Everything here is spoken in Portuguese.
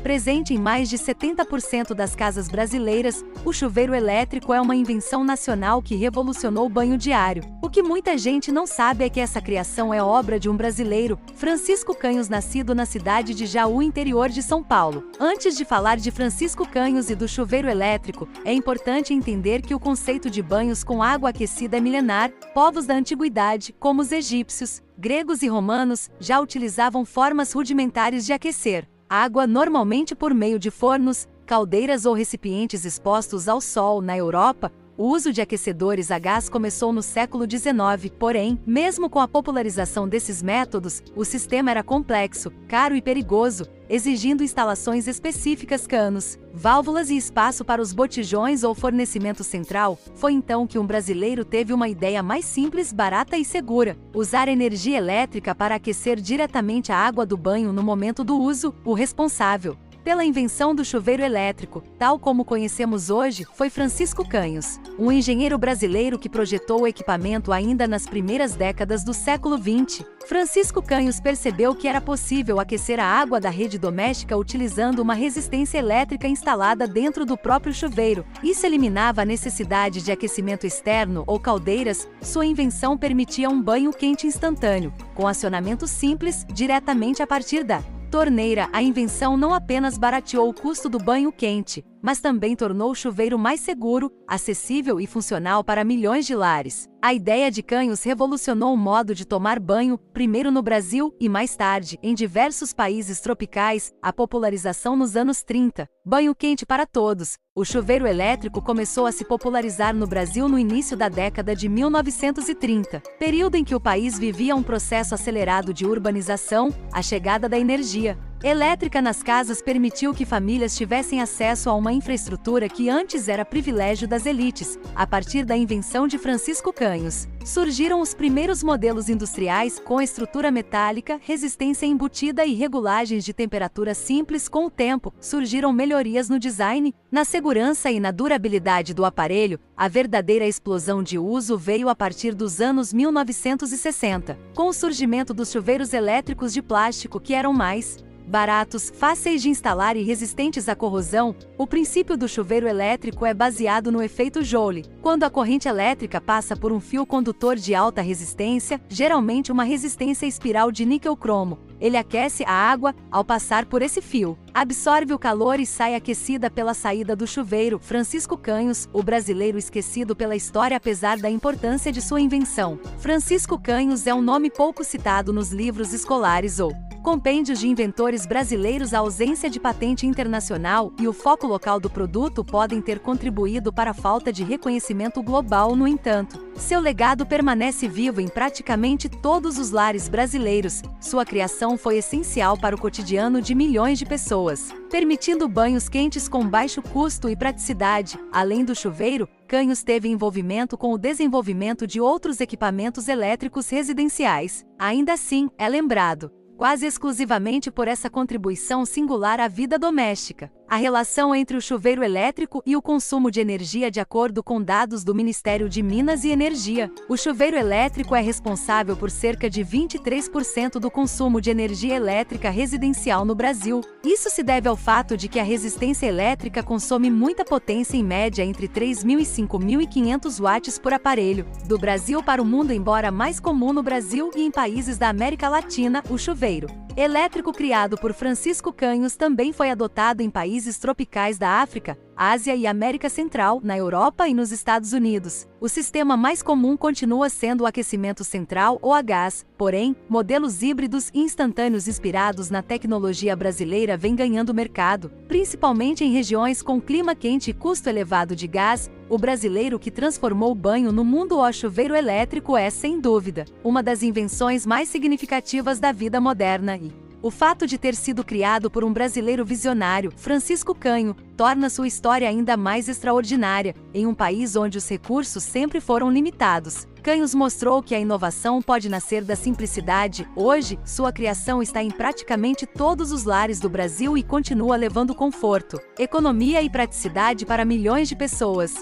Presente em mais de 70% das casas brasileiras, o chuveiro elétrico é uma invenção nacional que revolucionou o banho diário. O que muita gente não sabe é que essa criação é obra de um brasileiro, Francisco Canhos, nascido na cidade de Jaú, interior de São Paulo. Antes de falar de Francisco Canhos e do chuveiro elétrico, é importante entender que o conceito de banhos com água aquecida é milenar. Povos da antiguidade, como os egípcios, gregos e romanos, já utilizavam formas rudimentares de aquecer a água, normalmente por meio de fornos, caldeiras ou recipientes expostos ao sol. Na Europa, o uso de aquecedores a gás começou no século XIX, porém, mesmo com a popularização desses métodos, o sistema era complexo, caro e perigoso, exigindo instalações específicas, canos, válvulas e espaço para os botijões ou fornecimento central. Foi então que um brasileiro teve uma ideia mais simples, barata e segura: usar energia elétrica para aquecer diretamente a água do banho no momento do uso. O responsável pela invenção do chuveiro elétrico, tal como conhecemos hoje, foi Francisco Canhos, um engenheiro brasileiro que projetou o equipamento ainda nas primeiras décadas do século XX. Francisco Canhos percebeu que era possível aquecer a água da rede doméstica utilizando uma resistência elétrica instalada dentro do próprio chuveiro. Isso eliminava a necessidade de aquecimento externo ou caldeiras. Sua invenção permitia um banho quente instantâneo, com acionamento simples, diretamente a partir da torneira. A invenção não apenas barateou o custo do banho quente, mas também tornou o chuveiro mais seguro, acessível e funcional para milhões de lares. A ideia de Canhos revolucionou o modo de tomar banho, primeiro no Brasil e mais tarde em diversos países tropicais. A popularização nos anos 30. Banho quente para todos. O chuveiro elétrico começou a se popularizar no Brasil no início da década de 1930, período em que o país vivia um processo acelerado de urbanização. A chegada da energia elétrica nas casas permitiu que famílias tivessem acesso a uma infraestrutura que antes era privilégio das elites. A partir da invenção de Francisco Canhos, surgiram os primeiros modelos industriais com estrutura metálica, resistência embutida e regulagens de temperatura simples. Com o tempo, surgiram melhorias no design, na segurança e na durabilidade do aparelho. A verdadeira explosão de uso veio a partir dos anos 1960, com o surgimento dos chuveiros elétricos de plástico, que eram mais baratos, fáceis de instalar e resistentes à corrosão. O princípio do chuveiro elétrico é baseado no efeito Joule, quando a corrente elétrica passa por um fio condutor de alta resistência, geralmente uma resistência espiral de níquel-cromo. Ele aquece a água ao passar por esse fio, absorve o calor e sai aquecida pela saída do chuveiro. Francisco Canhos, o brasileiro esquecido pela história apesar da importância de sua invenção. Francisco Canhos é um nome pouco citado nos livros escolares ou compêndios de inventores brasileiros. A ausência de patente internacional e o foco local do produto podem ter contribuído para a falta de reconhecimento global. No entanto, seu legado permanece vivo em praticamente todos os lares brasileiros. Sua criação foi essencial para o cotidiano de milhões de pessoas, permitindo banhos quentes com baixo custo e praticidade. Além do chuveiro, Canhos teve envolvimento com o desenvolvimento de outros equipamentos elétricos residenciais. Ainda assim, é lembrado quase exclusivamente por essa contribuição singular à vida doméstica. A relação entre o chuveiro elétrico e o consumo de energia. De acordo com dados do Ministério de Minas e Energia, o chuveiro elétrico é responsável por cerca de 23% do consumo de energia elétrica residencial no Brasil. Isso se deve ao fato de que a resistência elétrica consome muita potência, em média entre 3.000 e 5.500 watts por aparelho. Do Brasil para o mundo, embora mais comum no Brasil e em países da América Latina, o chuveiro elétrico criado por Francisco Canhos também foi adotado em países tropicais da África, Ásia e América Central, na Europa e nos Estados Unidos. O sistema mais comum continua sendo o aquecimento central ou a gás, porém, modelos híbridos e instantâneos inspirados na tecnologia brasileira vêm ganhando mercado, principalmente em regiões com clima quente e custo elevado de gás. O brasileiro que transformou o banho no mundo. O chuveiro elétrico é, sem dúvida, uma das invenções mais significativas da vida moderna e o fato de ter sido criado por um brasileiro visionário, Francisco Canhos, torna sua história ainda mais extraordinária. Em um país onde os recursos sempre foram limitados, Canhos mostrou que a inovação pode nascer da simplicidade. Hoje, sua criação está em praticamente todos os lares do Brasil e continua levando conforto, economia e praticidade para milhões de pessoas.